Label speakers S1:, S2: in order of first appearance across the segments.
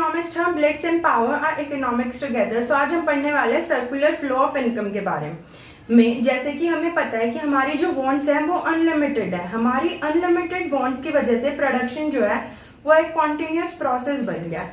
S1: Economist हम let's empower our economics together. So आज हम पढ़ने वाले हैं सर्कुलर फ्लो ऑफ इनकम के बारे में। जैसे कि हमें पता है कि हमारी जो वॉन्ट्स हैं वो अनलिमिटेड है। हमारी अनलिमिटेड वॉन्ट की वजह से प्रोडक्शन जो है वो एक कॉन्टिन्यूस प्रोसेस बन गया।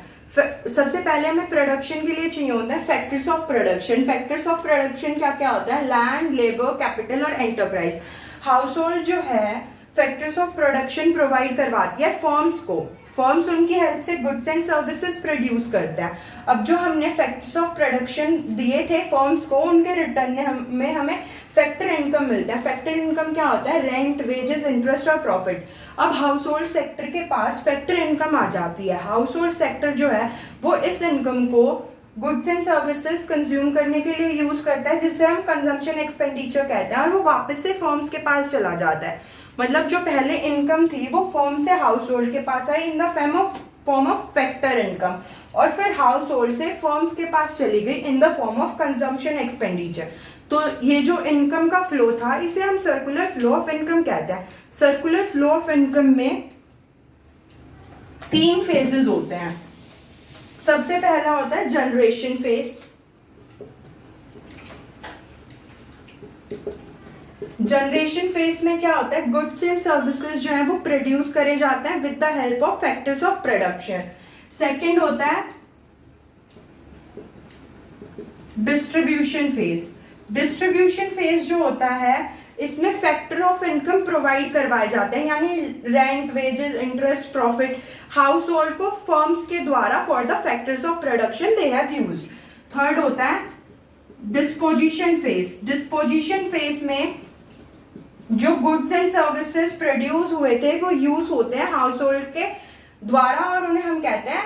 S1: सबसे पहले हमें प्रोडक्शन के लिए चाहिए होता है factors of production. Factors of production क्या क्या होता है? लैंड, लेबर, कैपिटल और एंटरप्राइज। हाउस होल्ड जो है फैक्टर्स ऑफ प्रोडक्शन प्रोवाइड करवाती है फर्म्स को। फर्म्स उनकी हेल्प से गुड्स एंड सर्विसेज प्रोड्यूस करते हैं। अब जो हमने फैक्टर्स ऑफ प्रोडक्शन दिए थे फर्म्स को, उनके रिटर्न में हमें फैक्टर इनकम मिलता है। फैक्टर इनकम क्या होता है? रेंट, वेजेस, इंटरेस्ट और प्रॉफिट। अब हाउस होल्ड सेक्टर के पास फैक्टर इनकम आ जाती है। हाउस होल्ड सेक्टर जो है वो इस इनकम को गुड्स एंड सर्विसेज कंज्यूम करने के लिए यूज करता है, जिससे हम कंजम्पशन एक्सपेंडिचर कहते हैं, और वो वापस से फर्म्स के पास चला जाता है। मतलब जो पहले इनकम थी वो फर्म से हाउस होल्ड के पास I in the form of factor income, और फिर हाउस होल्ड से फर्म्स के पास चली गई इन the form of consumption expenditure. तो ये जो इनकम का फ्लो था इसे हम सर्कुलर फ्लो ऑफ इनकम कहते हैं। सर्कुलर फ्लो ऑफ इनकम में 3 फेजेस होते हैं। सबसे पहला होता है जनरेशन फेज। जनरेशन फेज में क्या होता है? गुड्स एंड सर्विसेज जो है वो प्रोड्यूस करे जाते हैं with the help of factors of production. Second होता है डिस्ट्रीब्यूशन फेज। डिस्ट्रीब्यूशन फेज जो होता है इसमें फैक्टर ऑफ इनकम प्रोवाइड करवाए जाते हैं, यानी rent, wages, interest, profit house hold को फर्म्स के द्वारा for the factors of production they have used. Third होता है डिस्पोजिशन फेज। डिस्पोजिशन फेज में जो गुड्स एंड सर्विसेज प्रोड्यूस हुए थे वो यूज होते हैं हाउस होल्ड के द्वारा, और उन्हें हम कहते हैं,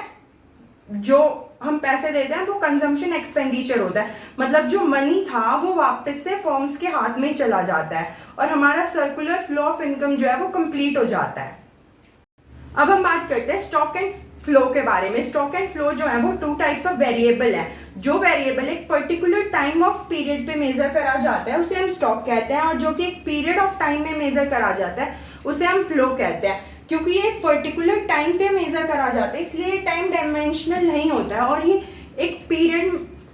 S1: जो हम पैसे देते हैं वो कंजम्पशन एक्सपेंडिचर होता है। मतलब जो मनी था वो वापस से फर्म्स के हाथ में चला जाता है और हमारा सर्कुलर फ्लो ऑफ इनकम जो है वो कंप्लीट हो जाता है। अब हम बात करते हैं स्टॉक एंड फ्लो के बारे में। स्टॉक एंड फ्लो जो है वो 2 टाइप्स ऑफ वेरिएबल है। जो वेरिएबल एक पर्टिकुलर टाइम ऑफ पीरियड पे मेजर करा जाता है उसे हम स्टॉक कहते हैं, और जो कि एक पीरियड ऑफ टाइम में मेजर करा जाता है उसे हम फ्लो कहते हैं। क्योंकि ये एक पर्टिकुलर टाइम पे मेजर करा जाता है इसलिए ये टाइम डायमेंशनल नहीं होता है, और ये एक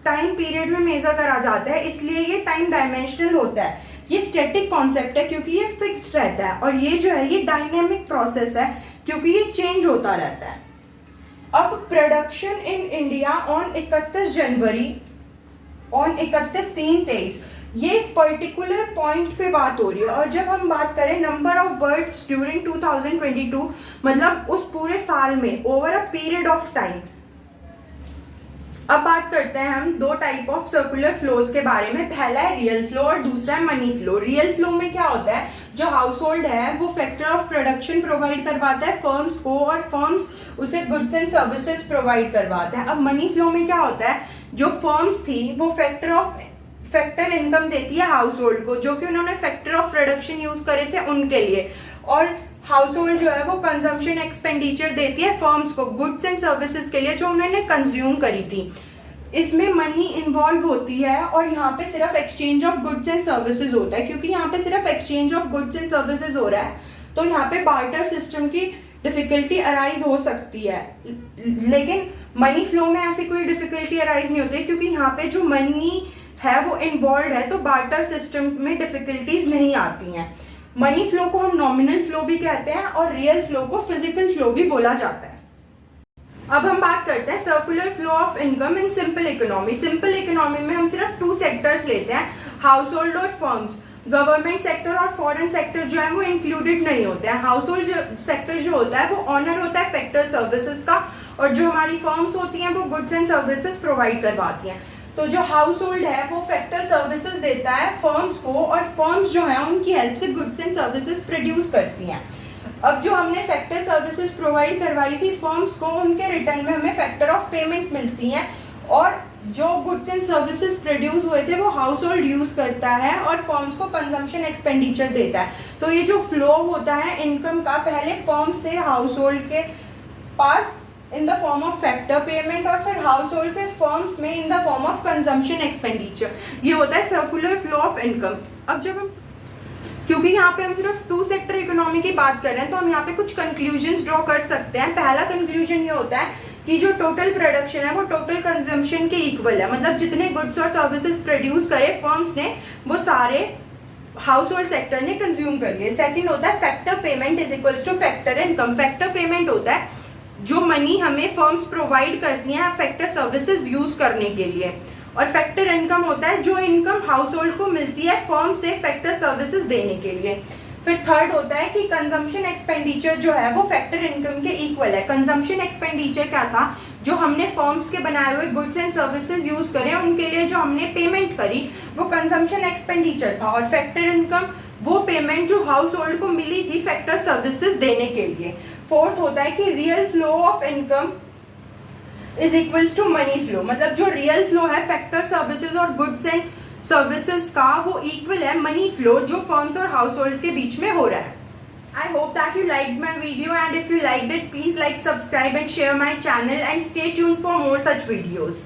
S1: टाइम पीरियड में मेजर करा जाता है इसलिए ये टाइम डायमेंशनल होता है। ये स्टैटिक कॉन्सेप्ट है क्योंकि ये फिक्स्ड रहता है, और ये जो है ये डायनेमिक प्रोसेस है क्योंकि ये चेंज होता रहता है। अब प्रोडक्शन इन इंडिया ऑन 31 जनवरी 31/3/23 ये एक पर्टिकुलर पॉइंट पे बात हो रही है। और जब हम बात करें नंबर ऑफ बर्ड्स ड्यूरिंग 2022 मतलब उस पूरे साल में over a period of time. अब बात करते हैं हम 2 टाइप ऑफ सर्कुलर फ्लोज के बारे में। पहला है रियल फ्लो और दूसरा है मनी फ्लो। रियल फ्लो में क्या होता है? जो हाउस होल्ड है वो फैक्टर ऑफ प्रोडक्शन प्रोवाइड करवाता है फर्म्स को, और फर्म्स उसे गुड्स एंड सर्विसेज प्रोवाइड करवाते हैं। अब मनी फ्लो में क्या होता है? जो फर्म्स थी वो फैक्टर इनकम देती है हाउस होल्ड को, जो कि उन्होंने फैक्टर ऑफ प्रोडक्शन यूज करे थे उनके लिए, और हाउस होल्ड जो है वो कंजम्पशन एक्सपेंडिचर देती है फर्म्स को गुड्स एंड सर्विसेज के लिए जो उन्होंने कंज्यूम करी थी। इसमें मनी इन्वॉल्व होती है और यहाँ पे सिर्फ exchange of goods and services होता है। क्योंकि यहाँ पे सिर्फ exchange of goods and services हो रहा है तो यहाँ पे बार्टर सिस्टम की डिफिकल्टी अराइज हो सकती है, लेकिन मनी फ्लो में ऐसी कोई डिफिकल्टी अराइज नहीं होती क्योंकि यहाँ पे जो मनी है वो इन्वॉल्व है, तो बार्टर सिस्टम में डिफिकल्टीज नहीं आती हैं। मनी फ्लो को हम नॉमिनल फ्लो भी कहते हैं और रियल फ्लो को फिजिकल फ्लो भी बोला जाता है। अब हम बात करते हैं circular flow of income in simple economy. Simple economy में हम सिर्फ 2 सेक्टर्स लेते हैं, हाउस होल्ड और फर्म्स। गवर्नमेंट सेक्टर और फॉरेन सेक्टर जो है वो इंक्लूडेड नहीं होते हैं। हाउस होल्ड सेक्टर जो होता है वो ऑनर होता है फैक्टर सर्विसेज का, और जो हमारी फर्म्स होती हैं वो गुड्स एंड सर्विसेज प्रोवाइड करवाती हैं। तो जो हाउस होल्ड है वो फैक्टर सर्विसेज देता है फर्म्स को, और फर्म्स जो है उनकी हेल्प से गुड्स एंड सर्विसेज प्रोड्यूस करती हैं। अब जो हमने फैक्टर सर्विसेज प्रोवाइड करवाई थी फर्म्स को, उनके रिटर्न में हमें फैक्टर ऑफ पेमेंट मिलती हैं, और जो गुड्स एंड सर्विसेज प्रोड्यूस हुए थे वो हाउस होल्ड यूज करता है और फर्म्स को कंजम्पशन एक्सपेंडिचर देता है। तो ये जो फ्लो होता है इनकम का, पहले फर्म से हाउस होल्ड के पास in the form of factor payment, और फिर हाउस होल्ड से फर्म्स में in the form of consumption expenditure. ये होता है सर्कुलर फ्लो ऑफ इनकम। अब जब हम, क्योंकि यहाँ पे हम सिर्फ 2 सेक्टर इकोनॉमी की बात कर रहे हैं तो हम यहाँ पे कुछ कंक्लूजन्स ड्रॉ कर सकते हैं। पहला कंक्लूजन ये होता है कि जो टोटल प्रोडक्शन है वो टोटल कंजम्पशन के इक्वल है, मतलब जितने गुड्स और सर्विसेज प्रोड्यूस करे फर्म्स ने वो सारे हाउस होल्ड सेक्टर ने कंज्यूम कर लिए। सेकंड होता है factor payment is equals two factor income. Factor payment होता है जो मनी हमें फर्म्स प्रोवाइड करती हैं फैक्टर सर्विसेज यूज करने के लिए, और फैक्टर इनकम होता है जो इनकम हाउस होल्ड को मिलती है फर्म से फैक्टर सर्विसेज देने के लिए। फिर थर्ड होता है कि कंजम्पशन एक्सपेंडिचर जो है वो फैक्टर इनकम के इक्वल है। कंजम्पशन एक्सपेंडिचर क्या था, जो हमने फर्म्स के बनाए हुए गुड्स एंड सर्विसेज यूज करे उनके लिए जो हमने पेमेंट करी वो कंजम्पशन एक्सपेंडिचर था, और फैक्टर इनकम वो पेमेंट जो हाउस होल्ड को मिली थी फैक्टर सर्विसेज देने के लिए। फोर्थ होता है कि real flow of income is equals to money flow, मतलब जो रियल फ्लो है फैक्टर सर्विसेज और गुड्स एंड सर्विसेज का वो इक्वल है मनी फ्लो जो फर्म्स और हाउस होल्ड्स के बीच में हो रहा है। I hope that you liked my video, and if you liked it, please like, subscribe and share my channel and stay tuned for more such videos.